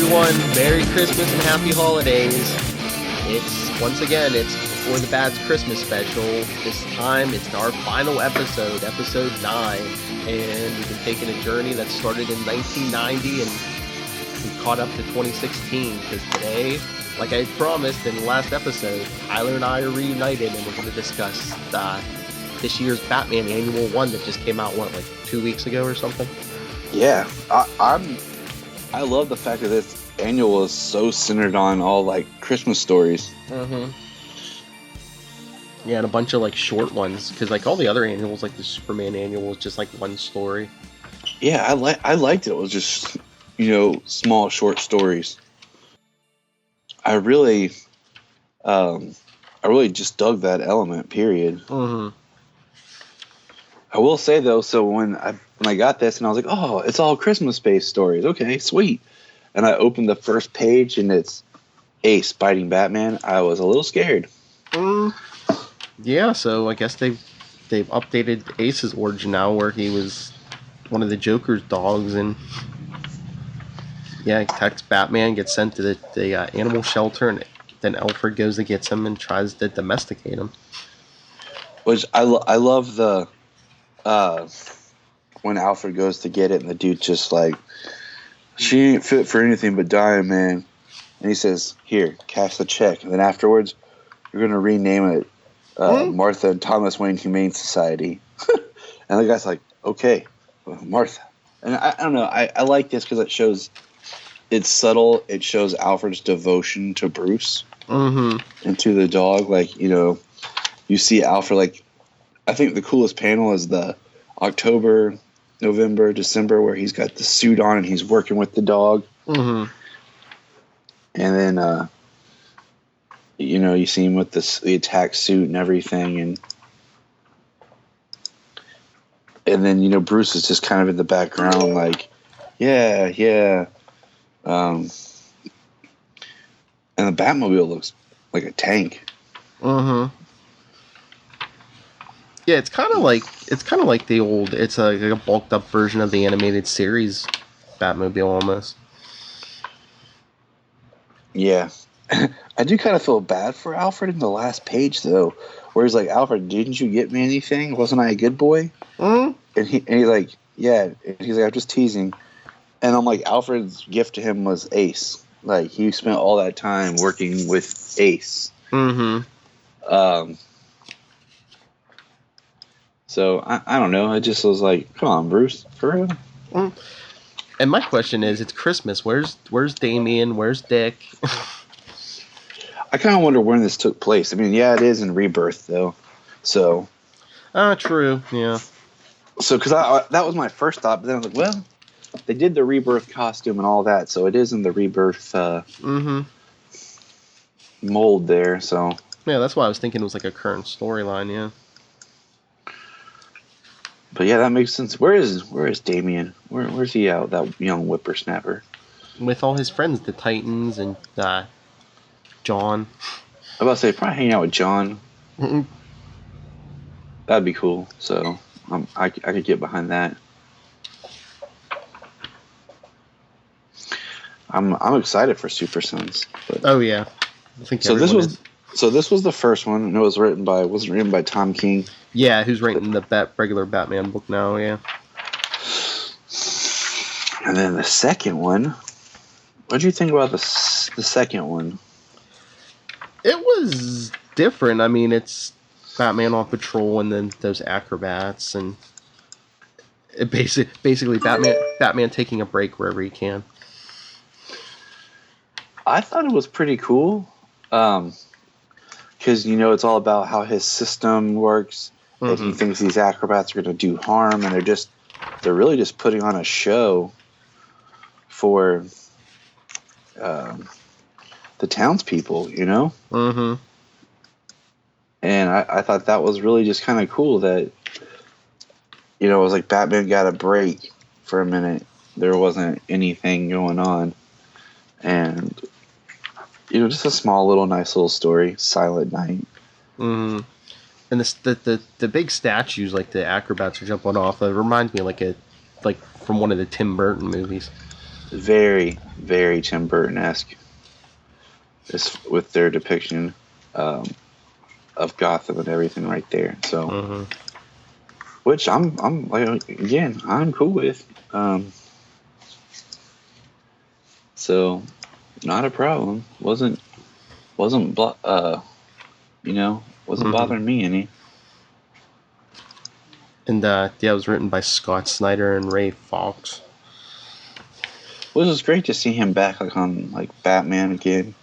everyone. Merry Christmas and Happy Holidays. It's Before the Bad's Christmas special. This time it's our final episode, episode 9. And we've been taking a journey that started in 1990 and we caught up to 2016. Because today, like I promised in the last episode, Tyler and I are reunited and we're going to discuss this year's Batman Annual 1 that just came out, 2 weeks ago or something? Yeah, I love the fact that this annual is so centered on all Christmas stories. Mm-hmm. Yeah, and a bunch of short ones because all the other annuals, the Superman annual, is just one story. Yeah, I liked it. It was just small short stories. I really just dug that element. Period. Mm-hmm. I will say though, so when I got this and I was like, oh, it's all Christmas-based stories. Okay, sweet. And I opened the first page and it's Ace biting Batman. I was a little scared. Yeah, so I guess they've updated Ace's origin now, where he was one of the Joker's dogs, and yeah, he attacks Batman, gets sent to the animal shelter, and then Alfred goes and gets him and tries to domesticate him. Which I love the when Alfred goes to get it and the dude just she ain't fit for anything but dying, man. And he says, here, cash the check. And then afterwards, you're going to rename it Martha and Thomas Wayne Humane Society. And the guy's like, okay, Martha. And I don't know, I like this because it shows, it's subtle. It shows Alfred's devotion to Bruce and to the dog. You see Alfred, I think the coolest panel is the October, November, December, where he's got the suit on and he's working with the dog. Mm-hmm. And then, you see him with the attack suit and everything. And then, Bruce is just kind of in the background, yeah. And the Batmobile looks like a tank. Mm-hmm. Yeah, it's kind of like the old. It's a bulked up version of the animated series Batmobile almost. Yeah, I do kind of feel bad for Alfred in the last page though, where he's like, "Alfred, didn't you get me anything? Wasn't I a good boy?" Mm-hmm. And he's like, "Yeah." And he's like, "I'm just teasing." And I'm like, Alfred's gift to him was Ace. He spent all that time working with Ace. Mm-hmm. So, I don't know. I just was like, come on, Bruce. For real? Mm. And my question is, it's Christmas. Where's Damian? Where's Dick? I kind of wonder when this took place. I mean, yeah, it is in Rebirth, though. So. True. Yeah. So, because that was my first thought. But then I was like, well, they did the Rebirth costume and all that. So, it is in the Rebirth mold there. So. Yeah, that's why I was thinking it was a current storyline, yeah. But yeah, that makes sense. Where is Damian? Where's he out? That young whippersnapper with all his friends, the Titans and John. I was about to say probably hanging out with John. Mm-mm. That'd be cool. So I could get behind that. I'm excited for Super Sons. But. Oh yeah, I think so. This was the first one, and it wasn't written by Tom King. Yeah, who's writing the regular Batman book now, yeah. And then the second one, what did you think about the second one? It was different. I mean, it's Batman on patrol and then those acrobats, and it basically Batman taking a break wherever he can. I thought it was pretty cool. Because, it's all about how his system works. That he thinks these acrobats are going to do harm, and they're really just putting on a show for the townspeople, Mm-hmm. And I thought that was really just kind of cool that, it was like Batman got a break for a minute. There wasn't anything going on. And, just a small little nice little story, Silent Night. Mm-hmm. And the big statues, the acrobats are jumping off, it reminds me of from one of the Tim Burton movies. very, very Tim Burton-esque with their depiction of Gotham and everything right there. So, which I'm like, again, I'm cool with. So, not a problem. Wasn't bothering me any. And it was written by Scott Snyder and Ray Fawkes. Well, it was great to see him back on Batman again.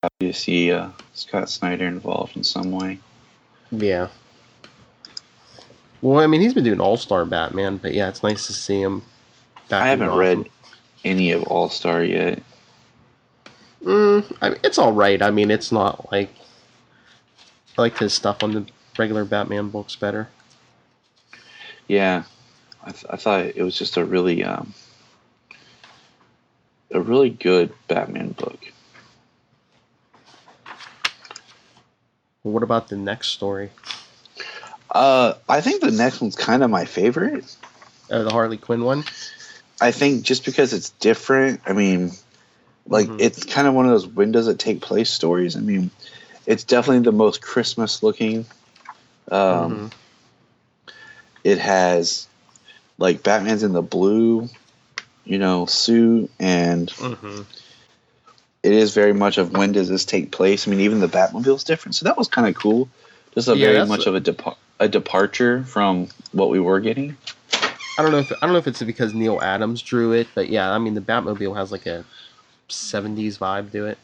Happy to see Scott Snyder involved in some way. Yeah. Well, I mean, he's been doing All-Star Batman, but yeah, it's nice to see him back. I haven't read any of All-Star yet. I mean, it's all right. I mean, it's not like... I like his stuff on the regular Batman books better. Yeah. I thought it was just a really good Batman book. Well, what about the next story? I think the next one's kind of my favorite. The Harley Quinn one? I think just because it's different. I mean, it's kind of one of those when does it take place stories. I mean, it's definitely the most Christmas looking. It has Batman's in the blue, suit, and it is very much of when does this take place. I mean, even the Batmobile's different, so that was kind of cool. Just very much of a departure from what we were getting. I don't know if it's because Neil Adams drew it, but yeah, I mean the Batmobile has like a 70s vibe to it.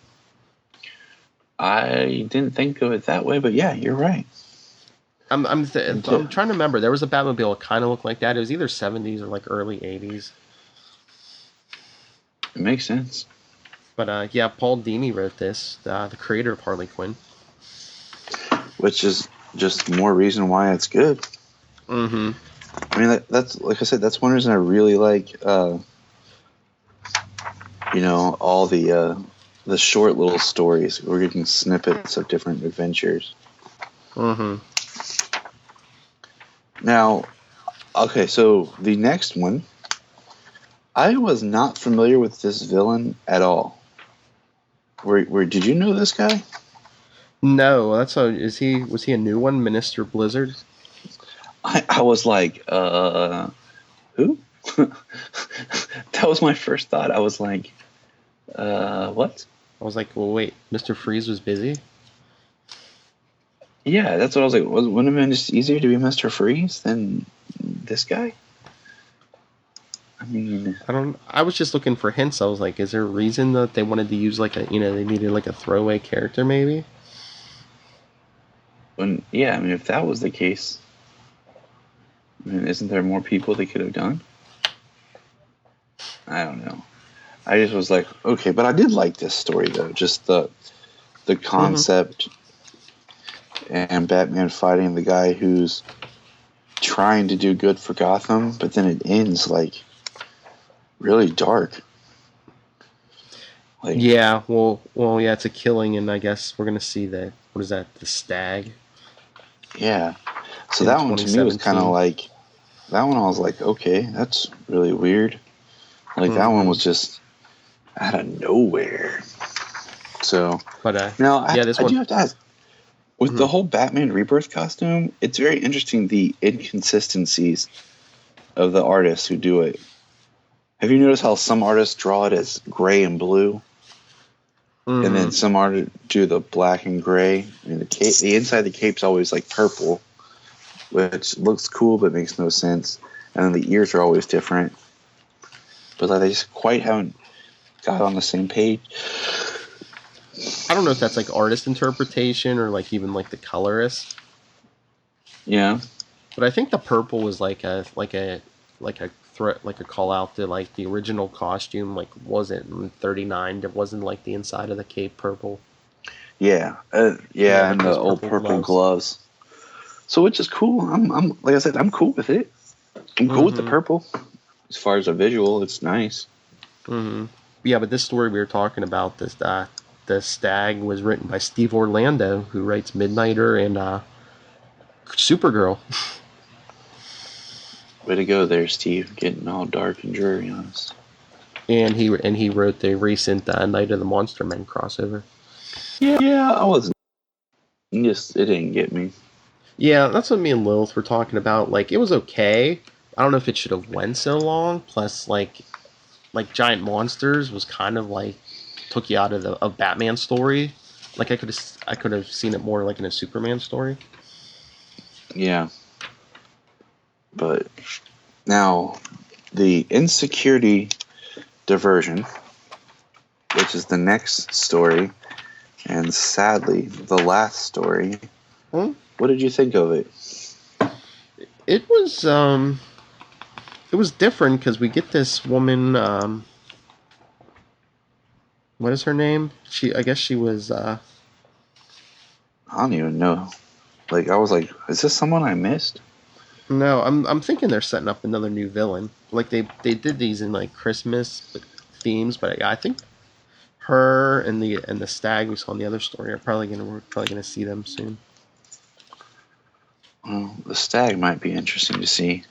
I didn't think of it that way, but yeah, you're right. I'm trying to remember. There was a Batmobile that kind of looked like that. It was either 70s or early 80s. It makes sense. But yeah, Paul Dini wrote this, the creator of Harley Quinn. Which is just more reason why it's good. I mean, that's like I said, that's one reason I really like, all the short little stories. We're getting snippets of different adventures. Now, okay, so the next one, I was not familiar with this villain at all. Where did you know this guy? No, was he a new one, Minister Blizzard? I was like, who? That was my first thought. I was like, what? I was like, well, wait, Mr. Freeze was busy? Yeah, that's what I was like. Wouldn't it have been just easier to be Mr. Freeze than this guy? I mean, I was just looking for hints. I was like, is there a reason that they wanted to use they needed a throwaway character maybe? Yeah, I mean, if that was the case, I mean, isn't there more people they could have done? I don't know. I just was like, okay, but I did like this story though. Just the concept and Batman fighting the guy who's trying to do good for Gotham, but then it ends really dark. Yeah, well, yeah, it's a killing, and I guess we're gonna see the stag. Yeah, so that one to me was kind of that one. I was like, okay, that's really weird. That one was just out of nowhere. So, but now I do have to ask. With the whole Batman Rebirth costume, it's very interesting the inconsistencies of the artists who do it. Have you noticed how some artists draw it as gray and blue? And then some artists do the black and gray. And the inside of the cape's always purple, which looks cool but makes no sense. And then the ears are always different. But they just quite haven't got on the same page. I don't know if that's artist interpretation or even the colorist. Yeah. But I think the purple was a threat, a call out to the original costume wasn't in 39. It wasn't the inside of the cape purple. Yeah. And the old purple gloves. So which is cool. I'm like I said, I'm cool with it. I'm cool with the purple. As far as a visual, it's nice. Yeah, but this story we were talking about, the Stag, was written by Steve Orlando, who writes Midnighter and Supergirl. Way to go there, Steve. Getting all dark and dreary on us. And he wrote the recent Night of the Monster Men crossover. Yeah, I wasn't. Just it didn't get me. Yeah, that's what me and Lilith were talking about. Like, it was okay. I don't know if it should have went so long. Plus, like giant monsters was kind of like took you out of a Batman story. Like, I could have seen it more like in a Superman story. Yeah. But now the insecurity diversion, which is the next story, and sadly the last story. What did you think of it? It was different because we get this woman. What is her name? I guess she was. I don't even know. Like, I was like, is this someone I missed? No, I'm thinking they're setting up another new villain. Like they did these in like Christmas themes, but I think her and the stag we saw in the other story we're probably gonna see them soon. Well, the stag might be interesting to see.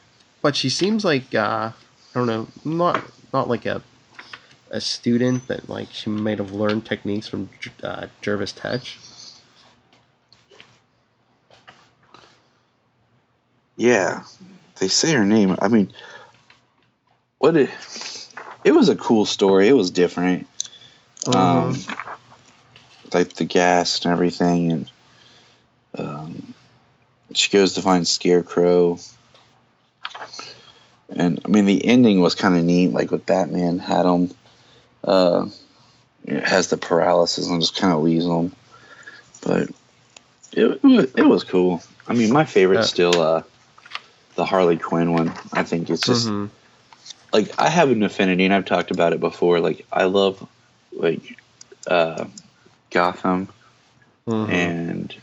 But she seems like I don't know, not like a student, but like she might have learned techniques from Jervis Tetch. Yeah, they say her name. I mean, it was a cool story. It was different. Like the gas and everything, and she goes to find Scarecrow. And I mean, the ending was kind of neat. Like with Batman had him, it has the paralysis and just kind of leaves him. But it was cool. I mean, my favorite's still the Harley Quinn one. I think it's just like, I have an affinity, and I've talked about it before. Like, I love like Gotham and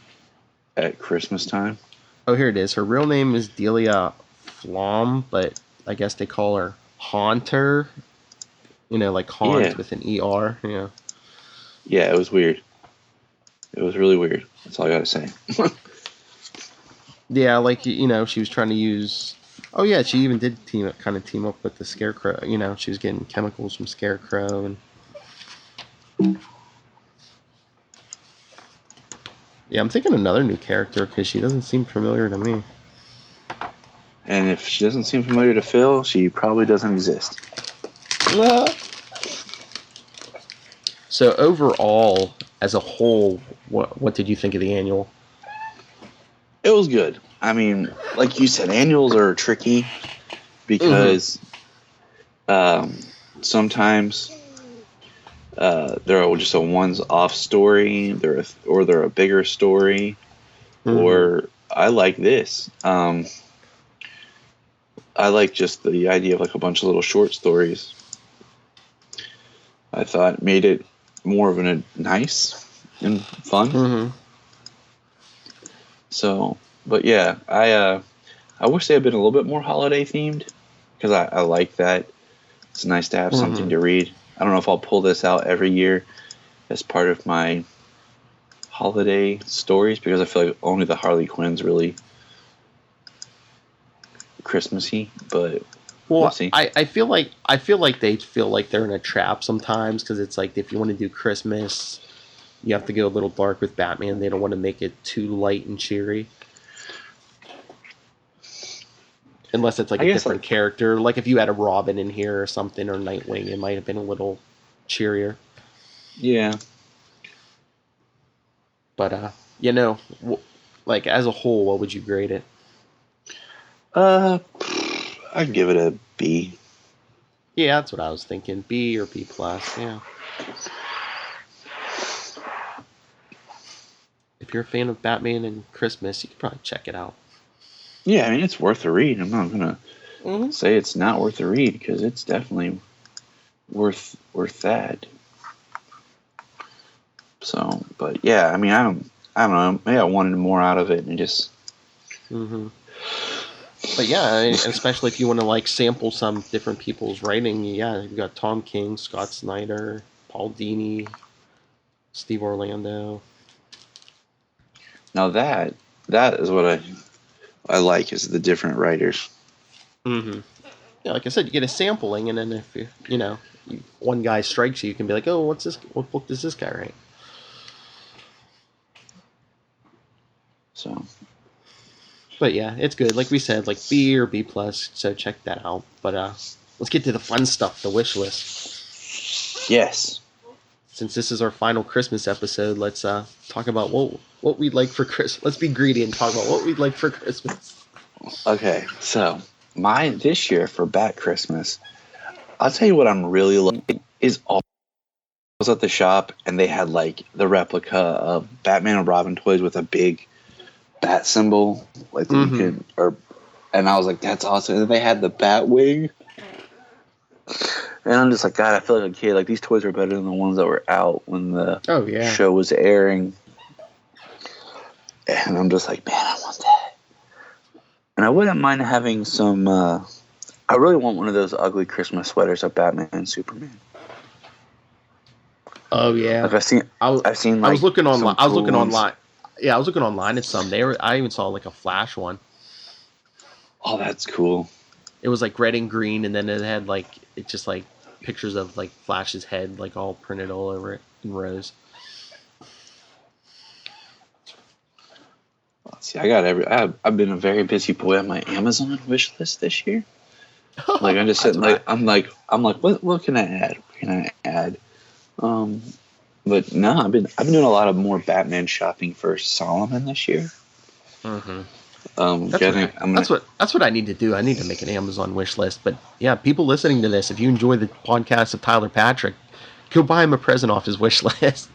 at Christmas time. Oh, here it is. Her real name is Delia Flom, but I guess they call her Haunter. You know, like haunt with an ER. Yeah. Yeah, it was weird. It was really weird. That's all I gotta say. Yeah, like, you know, she was trying to use. Oh yeah, she even did team up with the Scarecrow. You know, she was getting chemicals from Scarecrow and. Yeah, I'm thinking another new character because she doesn't seem familiar to me. And if she doesn't seem familiar to Phil, she probably doesn't exist. So overall, as a whole, what did you think of the annual? It was good. I mean, like you said, annuals are tricky because sometimes they're just a ones-off story, they're a bigger story, or I like this. I like just the idea of like a bunch of little short stories. I thought made it more of a nice and fun. So, but yeah, I wish they had been a little bit more holiday themed because I like that. It's nice to have something to read. I don't know if I'll pull this out every year as part of my holiday stories because I feel like only the Harley Quinn's really Christmassy, but we'll see. I feel like they feel like they're in a trap sometimes because it's like if you want to do Christmas, you have to go a little dark with Batman. They don't want to make it too light and cheery. Unless it's like a different character. Like if you had a Robin in here or something, or Nightwing, it might have been a little cheerier. Yeah. But, you know, like as a whole, what would you grade it? I'd give it a B. Yeah, that's what I was thinking. B or B plus, yeah. If you're a fan of Batman and Christmas, you could probably check it out. Yeah, I mean, it's worth a read. I'm not going to say it's not worth a read because it's definitely worth that. So, but yeah, I mean, I don't know. Maybe I wanted more out of it and just. But yeah, especially if you want to like sample some different people's writing, yeah, you've got Tom King, Scott Snyder, Paul Dini, Steve Orlando. Now that is what I like is the different writers. Mm-hmm. Yeah, like I said, you get a sampling, and then if one guy strikes you, you can be like, oh, what's this? What book does this guy write? So, But yeah, it's good. Like we said, like B or B plus. So check that out. But let's get to the fun stuff, the wish list. yes. Since this is our final Christmas episode, let's talk about what we'd like for Christmas. Let's be greedy and talk about what we'd like for Christmas. Okay, so mine this year for Bat Christmas, I'll tell you what I'm really liking is all. I was at the shop and they had like the replica of Batman and Robin toys with a big bat symbol, like that you could, and I was like, that's awesome. And then they had the bat wing, and I'm just like, God, I feel like a kid. Like these toys are better than the ones that were out when the show was airing. And I'm just like, man, I want that. And I wouldn't mind having some. I really want one of those ugly Christmas sweaters of Batman and Superman. Oh yeah, like I've seen. Like, I was looking online. I was looking ones. online. Yeah, I was looking online at some. I even saw like a Flash one. Oh, that's cool. It was like red and green, and then it had like just like pictures of like Flash's head, like all printed all over it in rows. See, I've been a very busy boy on my Amazon wish list this year. Like I'm just sitting like I'm like what can I add? What can I add? But no, I've been doing a lot of more Batman shopping for Solomon this year. Mm-hmm. That's what I need to do. I need to make an Amazon wish list. But yeah, people listening to this, if you enjoy the podcast of Tyler Patrick, go buy him a present off his wish list.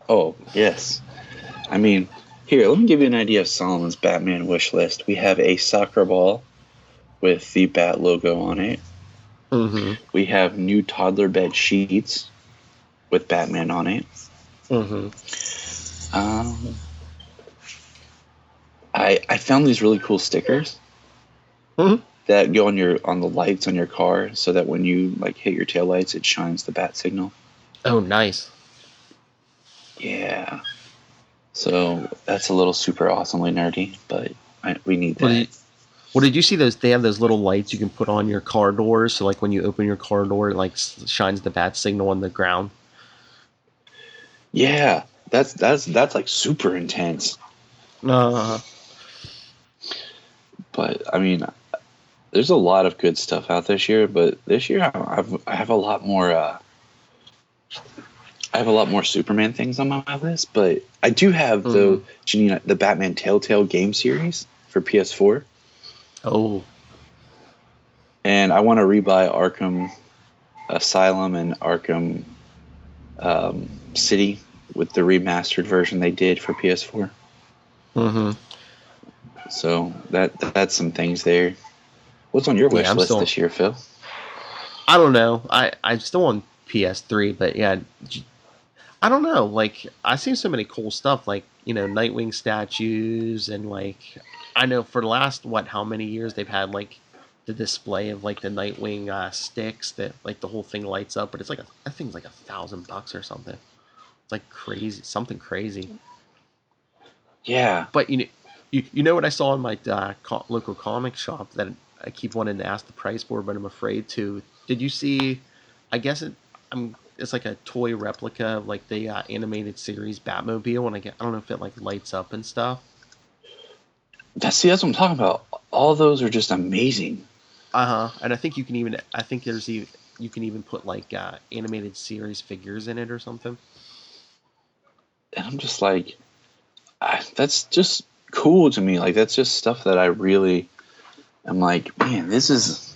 Oh yes, I mean, here, let me give you an idea of Solomon's Batman wish list. We have a soccer ball with the Bat logo on it. Mm-hmm. We have new toddler bed sheets with Batman on it. Mm-hmm. I found these really cool stickers that go on the lights on your car, so that when you like hit your taillights, it shines the bat signal. Oh, nice. Yeah. So that's a little super awesomely nerdy, but we need that. Well, did you see those? They have those little lights you can put on your car doors, so like when you open your car door, it like shines the bat signal on the ground. Yeah, that's like super intense. But I mean, there's a lot of good stuff out this year. But this year, I have a lot more. I have a lot more Superman things on my list. But I do have the Batman Telltale game series for PS4. Oh. And I want to rebuy Arkham Asylum and Arkham City with the remastered version they did for PS4. Mm-hmm. So that's some things there. What's on your wish list this year, Phil? I don't know. I'm still on PS3, but yeah, I don't know. Like, I see so many cool stuff, like, Nightwing statues, and like, I know for the last how many years they've had like the display of like the Nightwing sticks that like the whole thing lights up, but it's like I think it's like $1,000 or something. It's like crazy, something crazy. Yeah. But you know what I saw in my local comic shop that I keep wanting to ask the price for, but I'm afraid to. Did you see? I guess it's like a toy replica of like the animated series Batmobile, and I don't know if it like lights up and stuff. That's what I'm talking about. All those are just amazing. And I think you can even. I think you can even put like animated series figures in it or something. And I'm just like, that's just cool to me. Like, that's just stuff that I really am like, man, this is.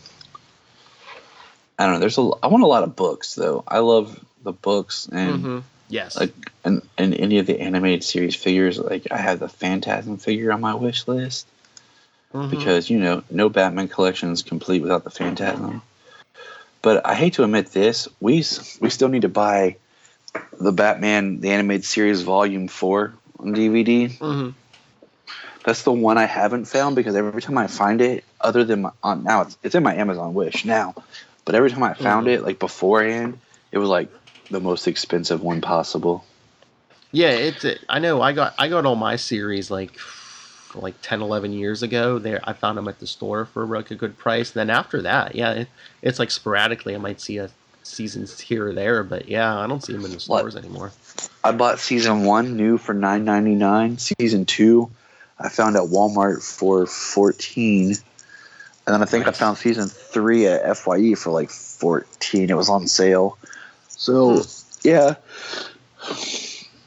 I don't know. I want a lot of books though. I love the books and yes, like and any of the animated series figures. Like, I have the Phantasm figure on my wish list because no Batman collection is complete without the Phantasm. But I hate to admit this, we still need to buy the Batman the Animated Series Volume 4 on DVD. Mm-hmm. That's the one I haven't found because every time I find it, other than now it's in my Amazon wish now, but every time I found it, like beforehand, it was like the most expensive one possible. Yeah, I know. I got all my series like like 10, 11 years ago. I found them at the store for like a good price. And then after that, yeah, it's like sporadically I might see a seasons here or there, but yeah, I don't see them in the stores anymore. I bought season 1 new for $9.99. Season 2 I found at Walmart for $14. And then I think I found season 3 at FYE for like $14. It was on sale. So yeah.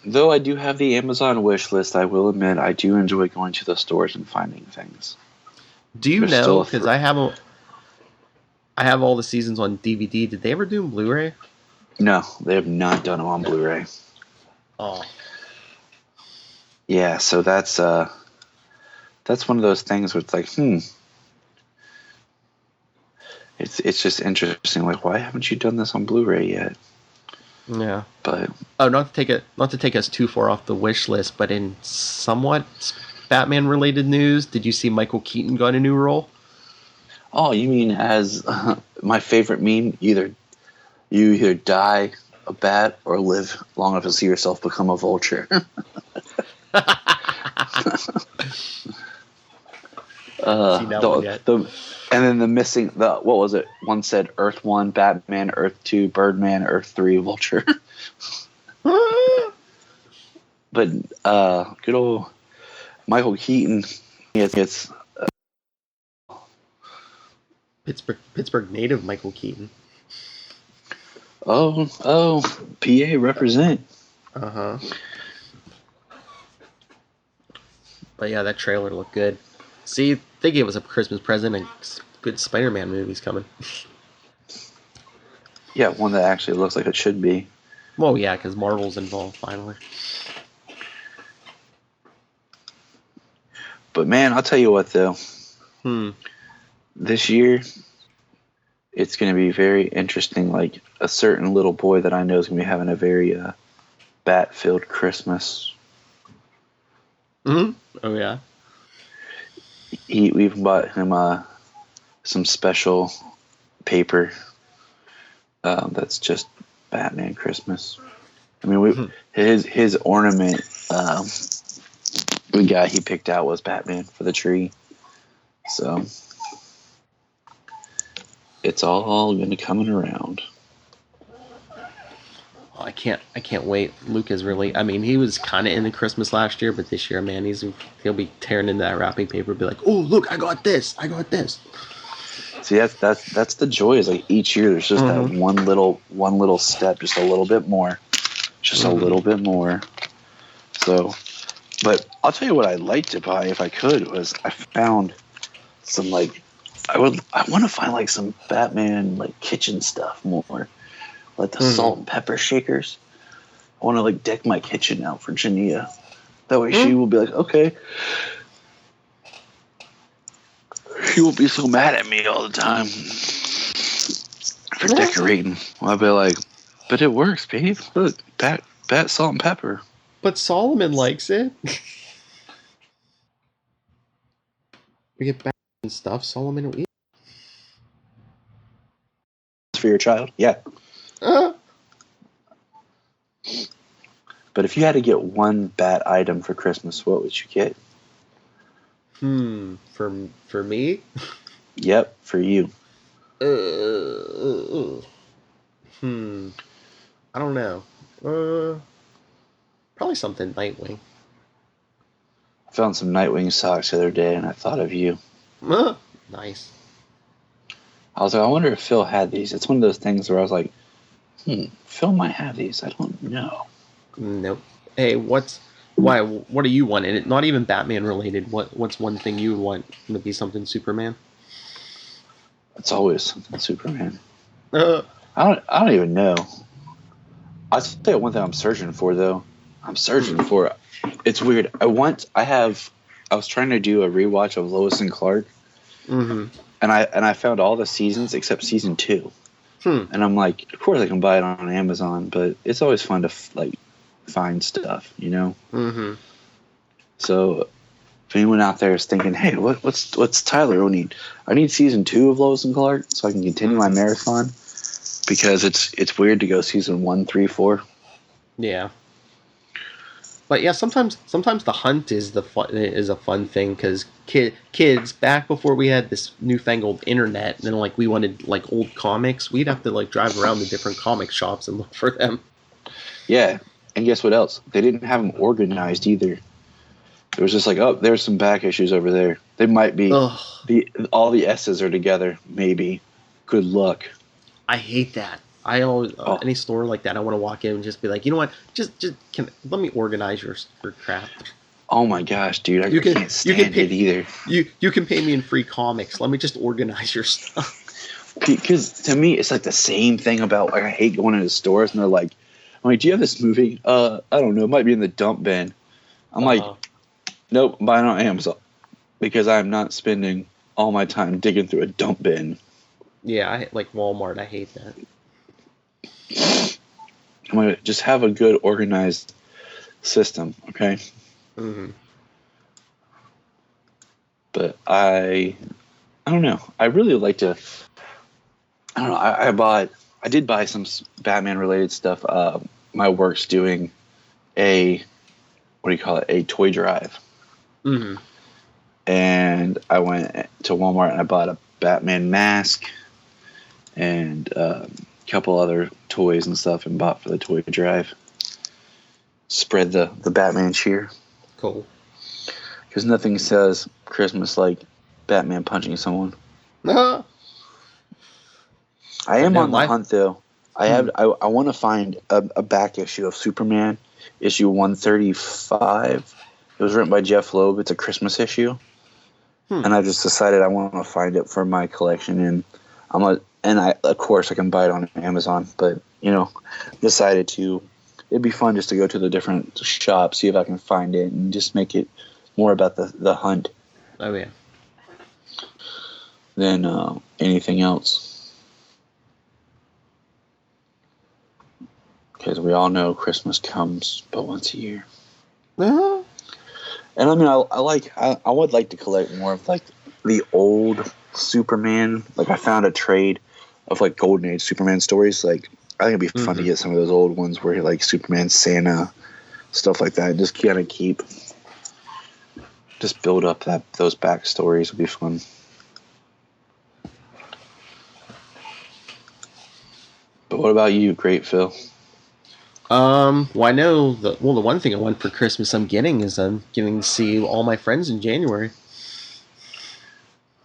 Though I do have the Amazon wish list, I will admit I do enjoy going to the stores and finding things. Do you know, because I have all the seasons on DVD. Did they ever do them Blu-ray? No, they have not done them on Blu-ray. Oh. Yeah, so that's one of those things where it's like, It's just interesting. Like, why haven't you done this on Blu-ray yet? Yeah. But not to take us too far off the wish list, but in somewhat Batman related news, did you see Michael Keaton got a new role? Oh, you mean as my favorite meme? You either die a bat or live long enough to see yourself become a vulture. And then the missing, what was it? One said Earth 1, Batman, Earth 2, Birdman, Earth 3, Vulture. But good old Michael Keaton, it's Pittsburgh native Michael Keaton. Oh, PA represent. Uh-huh. But yeah, that trailer looked good. See, they gave us a Christmas present and good Spider-Man movies coming. Yeah, one that actually looks like it should be. Well, yeah, because Marvel's involved finally. But man, I'll tell you what though. This year, it's going to be very interesting. Like a certain little boy that I know is going to be having a very bat-filled Christmas. Oh yeah. We even bought him some special paper that's just Batman Christmas. I mean, his ornament he picked out was Batman for the tree. So it's all going to coming around. Oh, I can't wait. Luke is really. I mean, he was kind of into Christmas last year, but this year, man, he'll be tearing into that wrapping paper, be like, "Oh, look, I got this. See, that's the joy. Is like each year there's just that one little step, just a little bit more, a little bit more. So, but I'll tell you what I'd like to buy if I could was I found some like I want to find like some Batman like kitchen stuff more. Like the salt and pepper shakers. I want to like deck my kitchen out for Jania. That way she will be like, okay. She won't be so mad at me all the time for decorating. I'll be like, but it works, babe. Look, bat, salt, and pepper. But Solomon likes it. We get back and stuff. Solomon will eat. For your child? Yeah. But if you had to get one bat item for Christmas, what would you get? For me? Yep, for you. I don't know. Probably something Nightwing. I found some Nightwing socks the other day, and I thought of you. Nice. I was like, I wonder if Phil had these. It's one of those things where I was like, Phil might have these. I don't know. Nope. Hey, what do you want? And it not even Batman related. What's one thing you would want? Would it be something Superman? It's always something Superman. I don't even know. I'll tell you one thing I'm searching for though. It's weird. I was trying to do a rewatch of Lois and Clark. And I found all the seasons except season 2. And I'm like, of course I can buy it on Amazon, but it's always fun to find stuff, you know. So if anyone out there is thinking, hey, what's Tyler need? I need season 2 of Lois and Clark so I can continue my marathon, because it's weird to go season 1, 3, 4. Yeah. But yeah, sometimes the hunt is a fun thing because kids back before we had this newfangled internet and then like we wanted like old comics, we'd have to like drive around the different comic shops and look for them. Yeah, and guess what else? They didn't have them organized either. It was just like, oh, there's some back issues over there. They might be all the S's are together. Maybe. Good luck. I hate that. I always any store like that, I want to walk in and just be like, you know what? Just let me organize your crap. Oh my gosh, dude! I can't stand it either. You can pay me in free comics. Let me just organize your stuff. Because to me, it's like the same thing about like I hate going into stores and they're like, I'm like, do you have this movie? I don't know. It might be in the dump bin. I'm like, nope, I'm buying it on Amazon because I'm not spending all my time digging through a dump bin. Yeah, I like Walmart. I hate that. I'm gonna just have a good organized system, okay? Mm-hmm. But I don't know. I really like to. I don't know. I did buy some Batman related stuff. My work's doing a a toy drive. Mm-hmm. And I went to Walmart and I bought a Batman mask and a couple other toys and stuff and bought for the toy drive. Spread the Batman cheer. Cool. Because nothing says Christmas like Batman punching someone. Uh-huh. I am on the hunt though. I want to find a back issue of Superman, issue 135. It was written by Jeff Loeb. It's a Christmas issue. And I just decided I want to find it for my collection, and of course I can buy it on Amazon, but decided it'd be fun just to go to the different shops, see if I can find it, and just make it more about the hunt. Oh yeah. Than anything else. Because we all know Christmas comes but once a year. Uh-huh. And I mean, I would like to collect more of like the old Superman. Like I found a trade of like Golden Age Superman stories. Like I think it'd be fun to get some of those old ones where like Superman, Santa, stuff like that. Just kind of just build up those backstories would be fun. But what about you, Great Phil? Well, I know the one thing I want for Christmas I'm getting to see all my friends in January.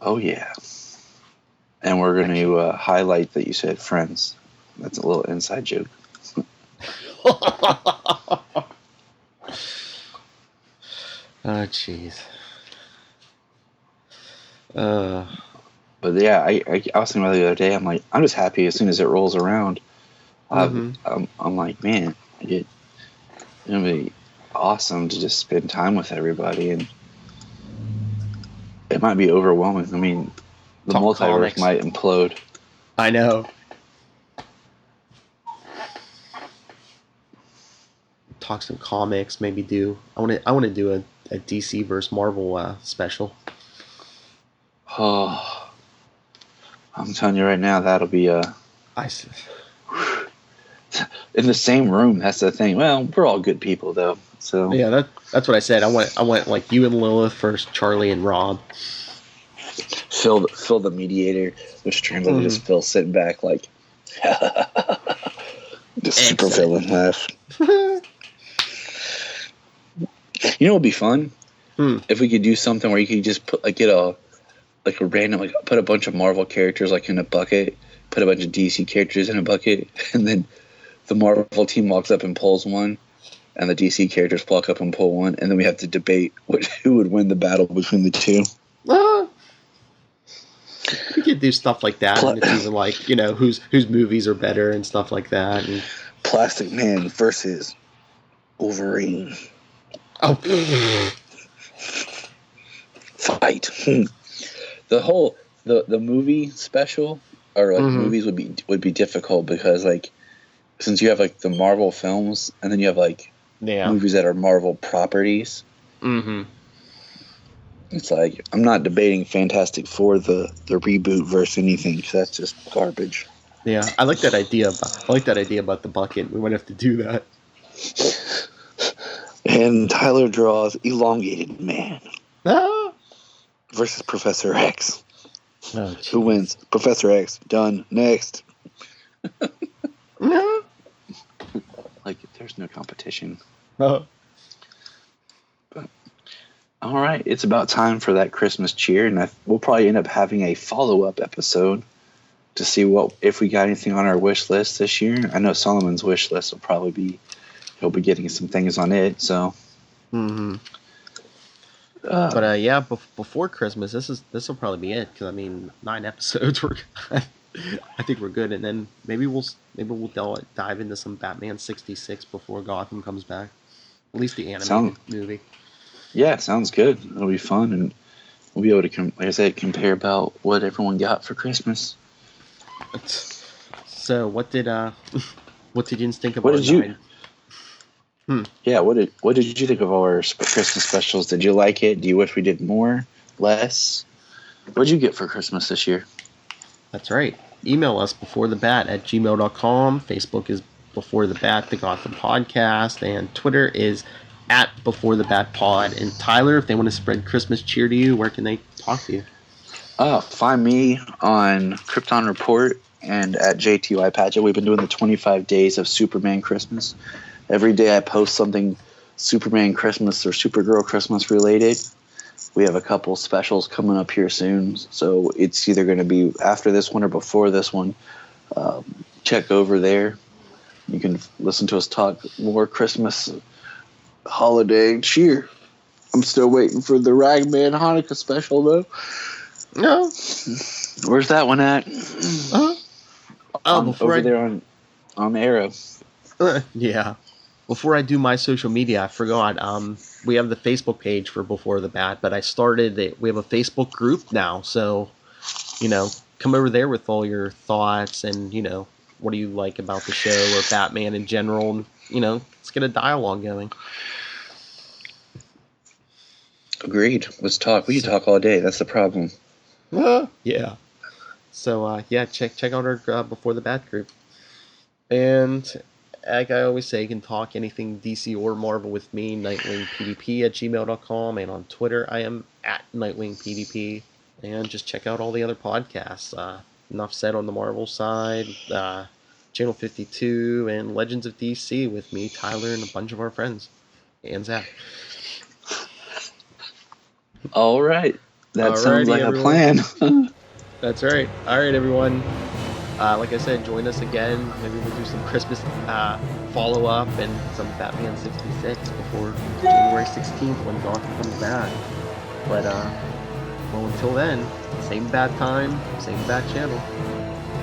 Oh yeah, and we're going to highlight that you said friends. That's a little inside joke. Oh jeez. But yeah, I was thinking about it the other day. I'm like, I'm just happy as soon as it rolls around. I'm like, man, it's gonna be awesome to just spend time with everybody, and it might be overwhelming. I mean, the multiverse might implode. I know. Talk some comics, maybe do. I want to do a DC versus Marvel special. Oh, I'm telling you right now, that'll be in the same room. That's the thing. Well, we're all good people though, so yeah, that's what I said. I want like you and Lilith versus Charlie and Rob. Phil the mediator, which turns out just Phil sitting back like just super villain laugh. You know, it'd be fun if we could do something where you could just put put a bunch of Marvel characters like in a bucket, put a bunch of DC characters in a bucket, and then the Marvel team walks up and pulls one, and the DC characters walk up and pull one, and then we have to debate who would win the battle between the two. We could do stuff like that, and it's even like whose movies are better and stuff like that. And Plastic Man versus Wolverine. Oh, fight! The whole the movie special or movies would be difficult because since you have the Marvel films and then you have movies that are Marvel properties. Mm-hmm. It's I'm not debating Fantastic Four the reboot versus anything because that's just garbage. Yeah, I like that idea. I like that idea about the bucket. We might have to do that. And Tyler draws Elongated Man Ah! versus Professor X. Oh, Who wins? Professor X. Done. Next. Like, there's no competition. Oh. But, all right, it's about time for that Christmas cheer, and we'll probably end up having a follow-up episode to see if we got anything on our wish list this year. I know Solomon's wish list will probably be, he'll be getting some things on it, so. Mm-hmm. But yeah, before Christmas, this will probably be it, because I mean, 9 episodes. I think we're good, and then maybe we'll dive into some Batman 66 before Gotham comes back, at least the animated movie. Yeah, sounds good. It'll be fun, and we'll be able to, like I said, compare about what everyone got for Christmas. So, what did you think about? What did you? Yeah, what did you think of our Christmas specials? Did you like it? Do you wish we did more, less? What did you get for Christmas this year? That's right. Email us beforethebat@gmail.com. Facebook is Before the Bat, the Gotham Podcast, and Twitter is @BeforeTheBatPod. And Tyler, if they want to spread Christmas cheer to you, where can they talk to you? Find me on Krypton Report and at JTY Padgett. We've been doing the 25 days of Superman Christmas. Every day I post something Superman Christmas or Supergirl Christmas related. We have a couple specials coming up here soon, so it's either going to be after this one or before this one. Check over there. You can listen to us talk more Christmas holiday cheer. I'm still waiting for the Ragman Hanukkah special, though. No. Where's that one at? Over there on Arrow. Yeah. Before I do my social media, I forgot. We have the Facebook page for Before the Bat, but we have a Facebook group now, so come over there with all your thoughts and what do you like about the show or Batman in general, and let's get a dialogue going. Agreed. Let's talk. We can talk all day. That's the problem. Yeah. So check out our Before the Bat group. And like I always say, you can talk anything DC or Marvel with me, NightwingPDP@gmail.com, and on Twitter I am @NightwingPDP. And just check out all the other podcasts. Enough said on the Marvel side, Channel 52, and Legends of DC with me, Tyler, and a bunch of our friends, and Zach. All right. That sounds like everyone. A plan. That's right. All right, everyone. Like I said, join us again. Maybe we'll do some Christmas follow-up and some Batman 66 before January 16th when Gotham comes back. But, until then, same bat time, same bat channel.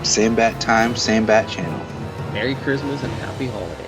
Same bat time, same bat channel. Merry Christmas and Happy Holidays.